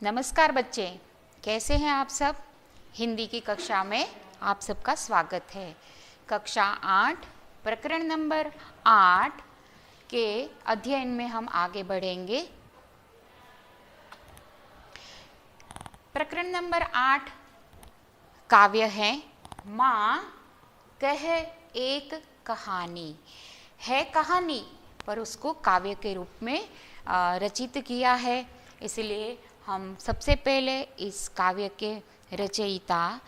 नमस्कार बच्चे, कैसे हैं आप सब। हिंदी की कक्षा में आप सबका स्वागत है। कक्षा 8 प्रकरण नंबर 8 के अध्ययन में हम आगे बढ़ेंगे। प्रकरण नंबर 8 काव्य है माँ कह एक कहानी। है कहानी पर उसको काव्य के रूप में रचित किया है, इसलिए हम सबसे पहले इस काव्य के रचयिता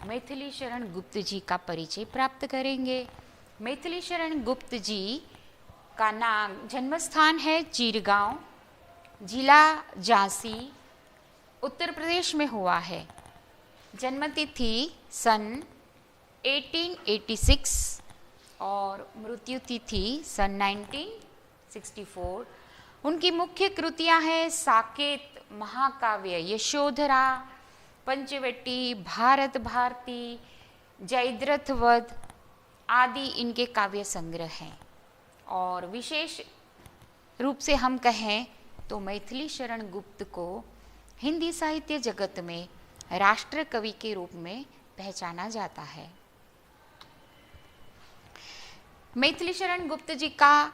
मैथिली शरण गुप्त जी का परिचय प्राप्त करेंगे। मैथिली शरण गुप्त जी का नाम जन्म स्थान है चीरगांव, जिला झांसी, उत्तर प्रदेश में हुआ है। जन्मतिथि सन 1886 और मृत्यु तिथि सन 1964। उनकी मुख्य कृतियां हैं साकेत, महाकाव्य, यशोधरा, पंचवटी, भारत भारती, जयद्रथ वध आदि इनके काव्य संग्रह हैं। और विशेष रूप से हम कहें तो मैथिली शरण गुप्त को हिंदी साहित्य जगत में राष्ट्र कवि के रूप में पहचाना जाता है। मैथिली शरण गुप्त जी का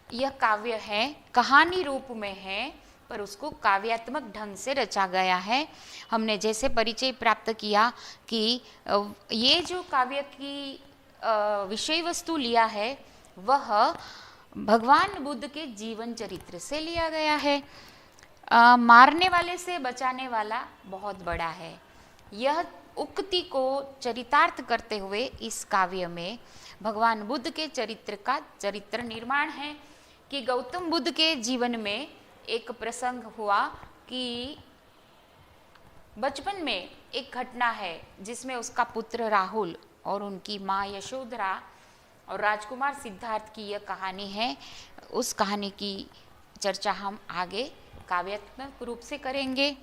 यह काव्य है, कहानी रूप में है पर उसको काव्यात्मक ढंग से रचा गया है। हमने जैसे परिचय प्राप्त किया कि ये जो काव्य की विषय वस्तु लिया है वह भगवान बुद्ध के जीवन चरित्र से लिया गया है। मारने वाले से बचाने वाला बहुत बड़ा है, यह उक्ति को चरितार्थ करते हुए इस काव्य में भगवान बुद्ध के चरित्र का चरित्र निर्माण है कि गौतम बुद्ध के जीवन में एक प्रसंग हुआ कि बचपन में एक घटना है जिसमें उसका पुत्र राहुल और उनकी माँ यशोधरा और राजकुमार सिद्धार्थ की यह कहानी है। उस कहानी की चर्चा हम आगे काव्यात्मक रूप से करेंगे।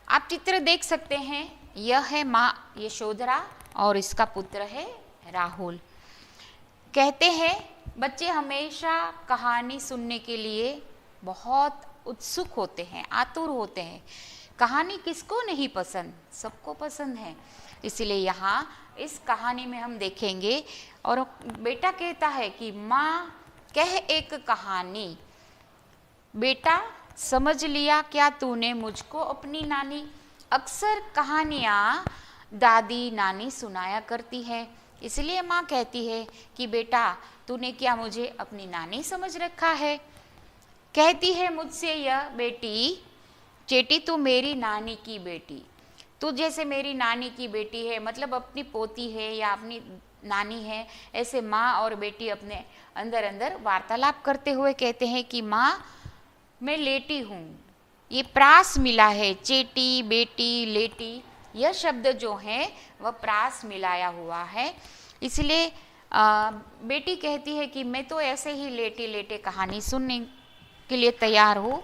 आप चित्र देख सकते हैं, यह है माँ यशोधरा और इसका पुत्र है राहुल। कहते हैं बच्चे हमेशा कहानी सुनने के लिए बहुत उत्सुक होते हैं, आतुर होते हैं। कहानी किसको नहीं पसंद, सबको पसंद है। इसलिए यहाँ इस कहानी में हम देखेंगे और बेटा कहता है कि माँ कह एक कहानी। बेटा समझ लिया क्या तूने मुझको अपनी नानी। अक्सर कहानियाँ दादी नानी सुनाया करती है, इसलिए माँ कहती है कि बेटा तूने क्या मुझे अपनी नानी समझ रखा है। कहती है मुझसे यह बेटी चेटी तू मेरी नानी की बेटी। तू जैसे मेरी नानी की बेटी है, मतलब अपनी पोती है या अपनी नानी है। ऐसे माँ और बेटी अपने अंदर अंदर वार्तालाप करते हुए कहते हैं कि माँ मैं लेटी हूँ। ये प्रास मिला है, चेटी, बेटी, लेटी, यह शब्द जो है वह प्रास मिलाया हुआ है। इसलिए बेटी कहती है कि मैं तो ऐसे ही लेटे लेटे कहानी सुनने के लिए तैयार हूँ।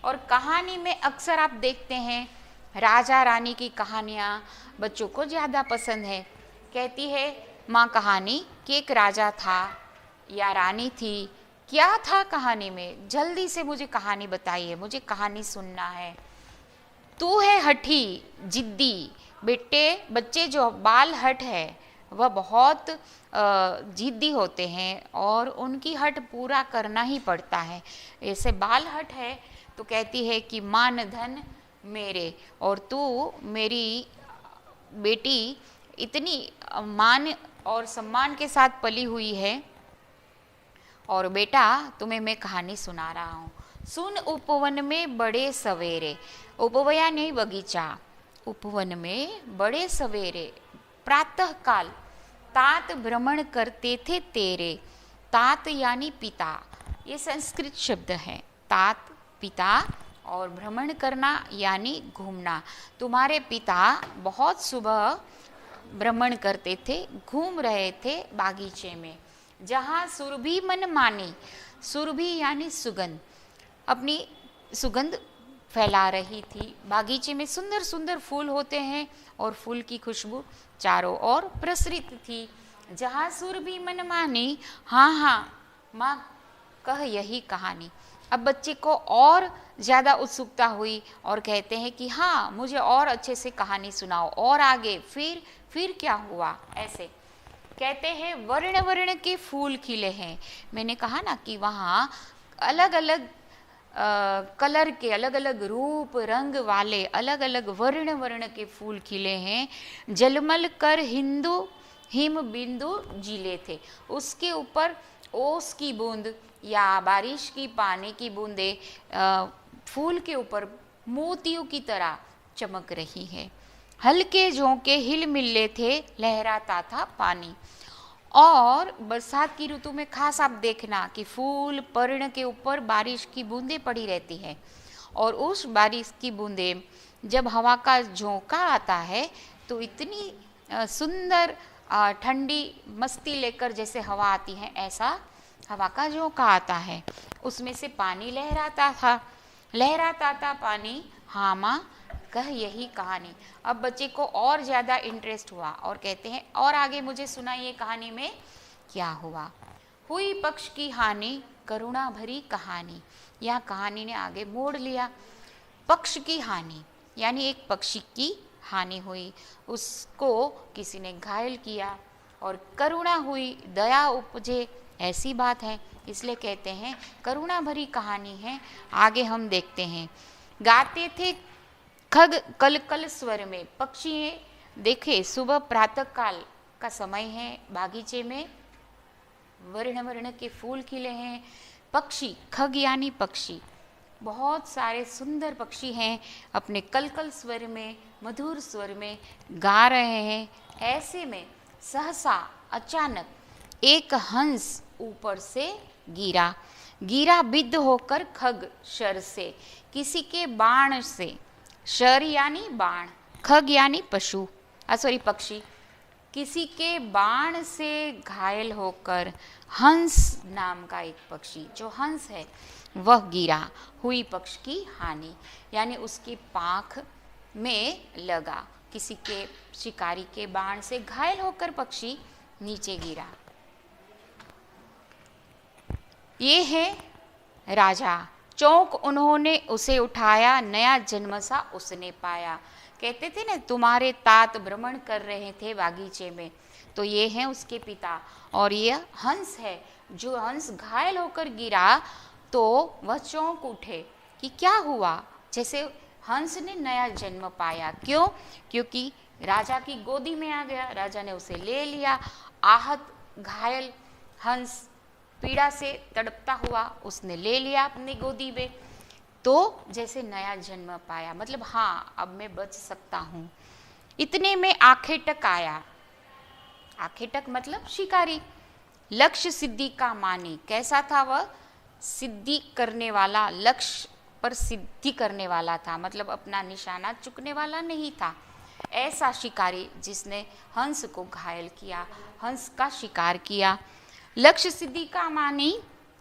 और कहानी में अक्सर आप देखते हैं राजा रानी की कहानियाँ बच्चों को ज़्यादा पसंद है। कहती है माँ कहानी कि एक राजा था या रानी थी, क्या था कहानी में, जल्दी से मुझे कहानी बताइए, मुझे कहानी सुनना है। तू है हठी, जिद्दी। बच्चे जो बाल हट है वह बहुत जिद्दी होते हैं और उनकी हट पूरा करना ही पड़ता है। ऐसे बाल हट है तो कहती है कि मान धन मेरे, और तू मेरी बेटी इतनी मान और सम्मान के साथ पली हुई है, और बेटा तुम्हें मैं कहानी सुना रहा हूँ। सुन उपवन में बड़े सवेरे, उपवया नहीं बगीचा, उपवन में बड़े सवेरे प्रातः काल तात भ्रमण करते थे तेरे। तात यानी पिता, ये संस्कृत शब्द है। तात पिता और भ्रमण करना यानी घूमना। तुम्हारे पिता बहुत सुबह भ्रमण करते थे, घूम रहे थे बागीचे में, जहाँ सुरभि मन मानी। सुरभि यानी सुगंध, अपनी सुगंध फैला रही थी। बागीचे में सुंदर सुंदर फूल होते हैं और फूल की खुशबू चारों ओर प्रसरित थी। जहाँ सुरभि मन मानी, हाँ हाँ माँ कह यही कहानी। अब बच्चे को और ज़्यादा उत्सुकता हुई और कहते हैं कि हाँ, मुझे और अच्छे से कहानी सुनाओ, और आगे फिर क्या हुआ। ऐसे कहते हैं वर्ण वर्ण के फूल खिले हैं। मैंने कहा ना कि वहाँ अलग अलग कलर के, अलग अलग रूप रंग वाले, अलग अलग वर्ण वर्ण के फूल खिले हैं। जलमल कर हिंदू हिम बिंदु जीले थे। उसके ऊपर ओस की बूंद या बारिश की पानी की बूंदे फूल के ऊपर मोतियों की तरह चमक रही है। हल्के झोंके हिल मिले थे, लहराता था पानी। और बरसात की ऋतु में खास आप देखना कि फूल पर्ण के ऊपर बारिश की बूंदें पड़ी रहती है, और उस बारिश की बूंदें जब हवा का झोंका आता है तो इतनी सुंदर ठंडी मस्ती लेकर जैसे हवा आती है, ऐसा हवा का झोंका आता है। उसमें से पानी लहराता था पानी, हाँ माँ कह यही कहानी। अब बच्चे को और ज़्यादा इंटरेस्ट हुआ और कहते हैं और आगे मुझे सुनाइए कहानी में क्या हुआ। हुई पक्ष की हानि, करुणा भरी कहानी। यहाँ कहानी ने आगे मोड़ लिया। पक्ष की हानि यानी एक पक्षी की हानि हुई, उसको किसी ने घायल किया, और करुणा हुई, दया उपजे, ऐसी बात है, इसलिए कहते हैं करुणा भरी कहानी है। आगे हम देखते हैं। गाते थे खग कल कल स्वर में। पक्षी देखे सुबह प्रातः काल का समय है, बागीचे में वर्ण वर्ण के फूल खिले हैं। पक्षी, खग यानी पक्षी, बहुत सारे सुंदर पक्षी हैं, अपने कलकल स्वर में, मधुर स्वर में गा रहे हैं। ऐसे में सहसा अचानक एक हंस ऊपर से गिरा बिद्ध होकर खग शर से, किसी के बाण से। शर यानी बाण, खग यानी पक्षी। किसी के बाण से घायल होकर हंस नाम का एक पक्षी, जो हंस है, वह गिरा। हुई पक्ष की हानि यानी उसकी पांख में लगा, किसी के शिकारी के बाण से घायल होकर पक्षी नीचे गिरा। ये है राजा, चौंक उन्होंने उसे उठाया, नया जन्म सा उसने पाया। कहते थे ना तुम्हारे तात भ्रमण कर रहे थे बागीचे में, तो ये है उसके पिता, और ये हंस है। जो हंस घायल होकर गिरा तो वह चौंक उठे कि क्या हुआ, जैसे हंस ने नया जन्म पाया। क्यों? क्योंकि राजा की गोदी में आ गया, राजा ने उसे ले लिया। आहत घायल हंस पीड़ा से तड़पता हुआ उसने ले लिया अपनी गोदी में, तो जैसे नया जन्म पाया, मतलब हाँ अब मैं बच सकता हूँ। इतने में आखेटक आया। आखेटक मतलब शिकारी। लक्ष्य सिद्धि का मानी। कैसा था वह? सिद्धि करने वाला, लक्ष्य पर सिद्धि करने वाला था, मतलब अपना निशाना चुकने वाला नहीं था। ऐसा शिकारी जिसने हंस को घायल किया, हंस का शिकार किया। लक्ष्य सिद्धि का मानी,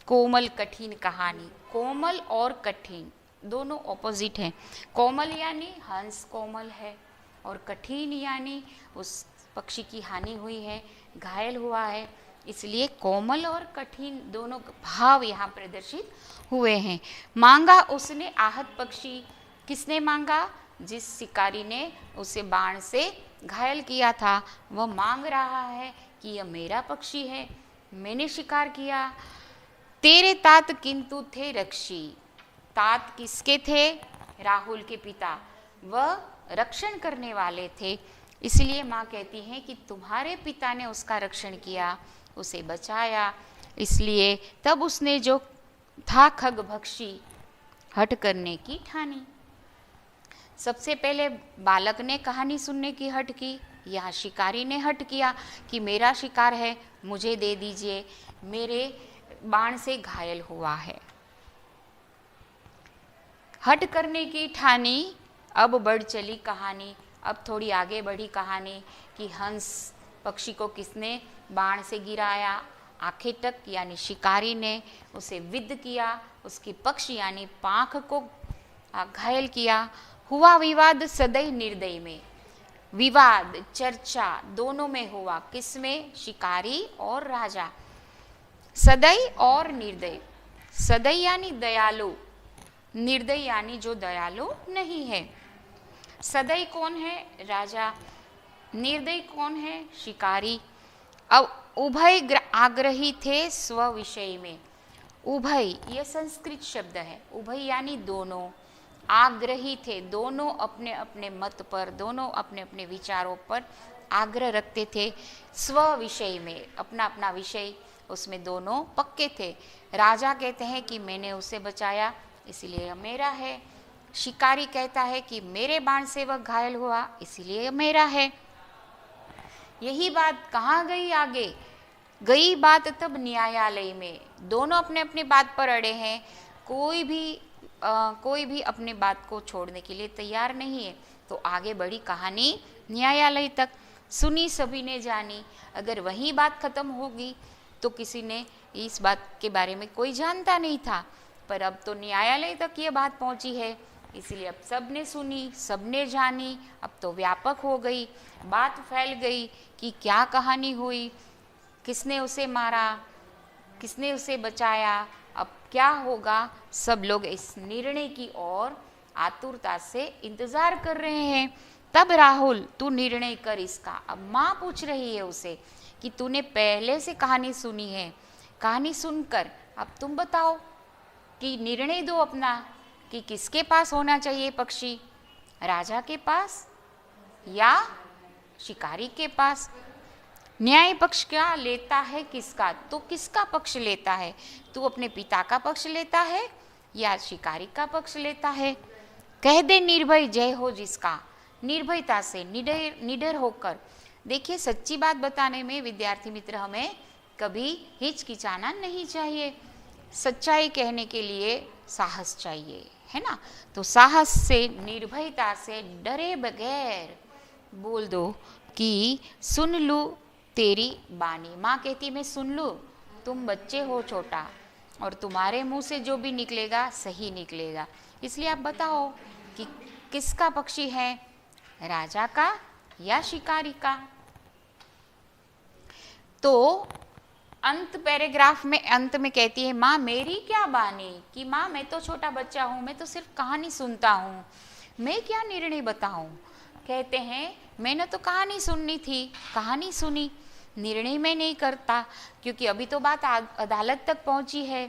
कोमल कठिन कहानी। कोमल और कठिन दोनों ऑपोजिट हैं। कोमल यानी हंस कोमल है, और कठिन यानी उस पक्षी की हानि हुई है, घायल हुआ है, इसलिए कोमल और कठिन दोनों भाव यहाँ प्रदर्शित हुए हैं। मांगा उसने आहत पक्षी। किसने मांगा? जिस शिकारी ने उसे बाण से घायल किया था, वह मांग रहा है कि यह मेरा पक्षी है, मैंने शिकार किया। तेरे तात किंतु थे रक्षी। तात किसके थे? राहुल के पिता, वह रक्षण करने वाले थे। इसलिए माँ कहती हैं कि तुम्हारे पिता ने उसका रक्षण किया, उसे बचाया, इसलिए तब उसने जो था खगभक्षी हट करने की ठानी। सबसे पहले बालक ने कहानी सुनने की हट की, यहाँ शिकारी ने हट किया कि मेरा शिकार है, मुझे दे दीजिए, मेरे बाण से घायल हुआ है। हट करने की ठानी। अब बढ़ चली कहानी। अब थोड़ी आगे बढ़ी कहानी कि हंस पक्षी को किसने बाण से गिराया? आखेटक यानी शिकारी ने उसे विद्ध किया, उसकी पक्ष यानी पांख को घायल किया। हुआ विवाद सदै निर्दय में। विवाद चर्चा दोनों में हुआ। किसमें? शिकारी और राजा। सदै और निर्दय। सदय यानी दयालु, निर्दय यानी जो दयालु नहीं है। सदय कौन है? राजा। निर्दय कौन है? शिकारी। अब उभय आग्रही थे स्व विषय में। उभय यह संस्कृत शब्द है। उभय यानी दोनों। आग्रही थे, दोनों अपने अपने मत पर, दोनों अपने अपने विचारों पर आग्रह रखते थे। स्व विषय में, अपना अपना विषय, उसमें दोनों पक्के थे। राजा कहते हैं कि मैंने उसे बचाया इसलिए यह मेरा है। शिकारी कहता है कि मेरे बाण से वह घायल हुआ इसलिए यह मेरा है। यही बात कहाँ गई आगे? गई बात तब न्यायालय में। दोनों अपने अपने बात पर अड़े हैं। कोई भी अपने बात को छोड़ने के लिए तैयार नहीं है। तो आगे बढ़ी कहानी न्यायालय तक। सुनी सभी ने जानी। अगर वही बात खत्म होगी तो किसी ने इस बात के बारे में कोई जानता नहीं था, पर अब तो न्यायालय तक ये बात पहुंची है, इसलिए अब सबने सुनी, सबने जानी। अब तो व्यापक हो गई, बात फैल गई कि क्या कहानी हुई, किसने उसे मारा, किसने उसे बचाया, अब क्या होगा। सब लोग इस निर्णय की ओर आतुरता से इंतजार कर रहे हैं। तब राहुल, तू निर्णय कर इसका। अब माँ पूछ रही है उसे कि तूने पहले से कहानी सुनी है, कहानी सुनकर अब तुम बताओ कि निर्णय दो अपना कि किसके पास होना चाहिए पक्षी, राजा के पास या शिकारी के पास। न्याय पक्ष क्या लेता है किसका? तो किसका पक्ष लेता है? तू अपने पिता का पक्ष लेता है या शिकारी का पक्ष लेता है? कह दे निर्भय जय हो जिसका। निर्भयता से, निडर होकर। देखिए, सच्ची बात बताने में विद्यार्थी मित्र हमें कभी हिचकिचाना नहीं चाहिए। सच्चाई कहने के लिए साहस चाहिए, है ना। तो साहस से, निर्भयता से, डरे बगैर बोल दो कि सुन लूं तेरी बानी। माँ कहती मैं सुन लूं, तुम बच्चे हो छोटा और तुम्हारे मुंह से जो भी निकलेगा सही निकलेगा, इसलिए आप बताओ कि किसका पक्षी है, राजा का या शिकारी का। तो अंत पैराग्राफ में, अंत में कहती है माँ मेरी क्या बानी, कि माँ मैं तो छोटा बच्चा हूँ, मैं तो सिर्फ कहानी सुनता हूँ, मैं क्या निर्णय बताऊँ। कहते हैं मैंने तो कहानी सुननी थी, कहानी सुनी, निर्णय मैं नहीं करता, क्योंकि अभी तो बात अदालत तक पहुंची है।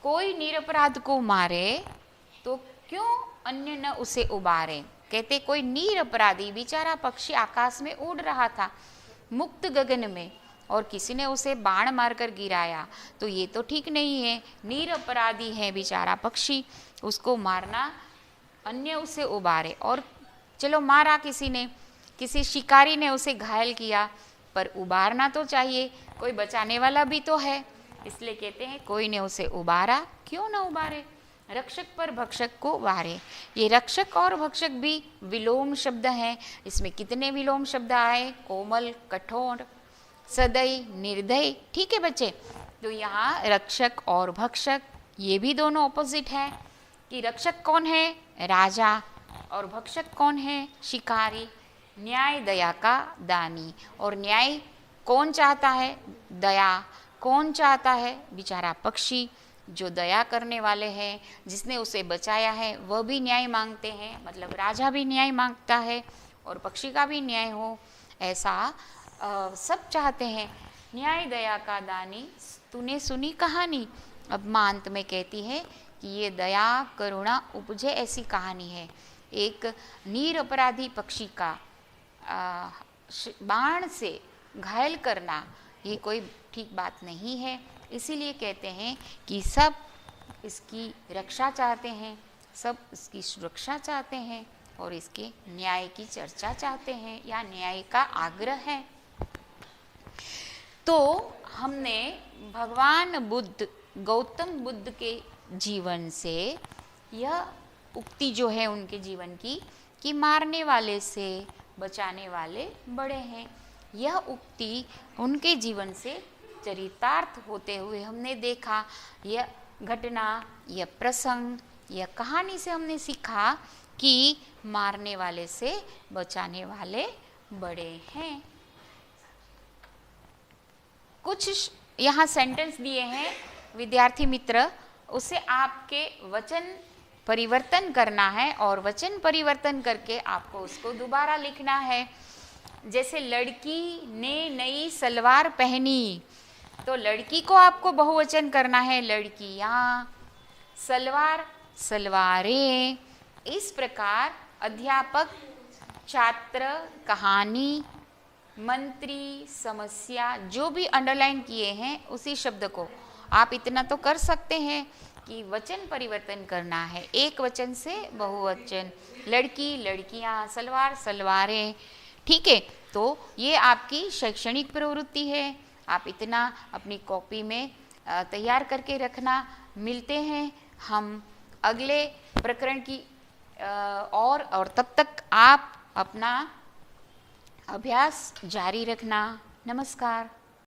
कोई निरपराध को मारे तो क्यों अन्य न उसे उबारे। कहते कोई निरपराधी बेचारा पक्षी आकाश में उड़ रहा था मुक्त गगन में, और किसी ने उसे बाण मारकर गिराया, तो ये तो ठीक नहीं है। निरपराधी है बेचारा पक्षी, उसको मारना, अन्य उसे उबारे। और चलो मारा किसी ने, किसी शिकारी ने उसे घायल किया, पर उबारना तो चाहिए, कोई बचाने वाला भी तो है। इसलिए कहते हैं कोई ने उसे उबारा, क्यों ना उबारे। रक्षक पर भक्षक को वारे। ये रक्षक और भक्षक भी विलोम शब्द हैं। इसमें कितने विलोम शब्द आए? कोमल, कठोर, सदय, निर्दय। ठीक है बच्चे, तो यहाँ रक्षक और भक्षक ये भी दोनों ऑपोजिट है कि रक्षक कौन है? राजा। और भक्षक कौन है? शिकारी। न्याय दया का दानी। और न्याय कौन चाहता है? दया। कौन चाहता है? बेचारा पक्षी जो दया करने वाले हैं, जिसने उसे बचाया है, वह भी न्याय मांगते हैं। मतलब राजा भी न्याय मांगता है और पक्षी का भी न्याय हो, ऐसा सब चाहते हैं। न्याय दया का दानी, तूने सुनी कहानी। अब माँ अंत में कहती है कि ये दया करुणा उपजे ऐसी कहानी है। एक निरपराधी पक्षी का बाण से घायल करना ये कोई ठीक बात नहीं है। इसीलिए कहते हैं कि सब इसकी रक्षा चाहते हैं, सब इसकी सुरक्षा चाहते हैं और इसके न्याय की चर्चा चाहते हैं या न्याय का आग्रह है। तो हमने भगवान बुद्ध, गौतम बुद्ध के जीवन से यह उक्ति जो है उनके जीवन की, कि मारने वाले से बचाने वाले बड़े हैं, यह उक्ति उनके जीवन से चरितार्थ होते हुए हमने देखा। यह घटना, यह प्रसंग, यह कहानी से हमने सीखा कि मारने वाले से बचाने वाले बड़े हैं। कुछ यहाँ सेंटेंस दिए हैं विद्यार्थी मित्र, उसे आपके वचन परिवर्तन करना है और वचन परिवर्तन करके आपको उसको दोबारा लिखना है। जैसे लड़की ने नई सलवार पहनी, तो लड़की को आपको बहुवचन करना है, लड़कियां, सलवार सलवारें। इस प्रकार अध्यापक, छात्र, कहानी, मंत्री, समस्या, जो भी अंडरलाइन किए हैं उसी शब्द को आप इतना तो कर सकते हैं कि वचन परिवर्तन करना है, एक वचन से बहुवचन, लड़की, लड़कियां, सलवार, सलवारें। ठीक है, तो ये आपकी शैक्षणिक प्रवृत्ति है, आप इतना अपनी कॉपी में तैयार करके रखना। मिलते हैं हम अगले प्रकरण की और तब तक आप अपना अभ्यास जारी रखना। नमस्कार।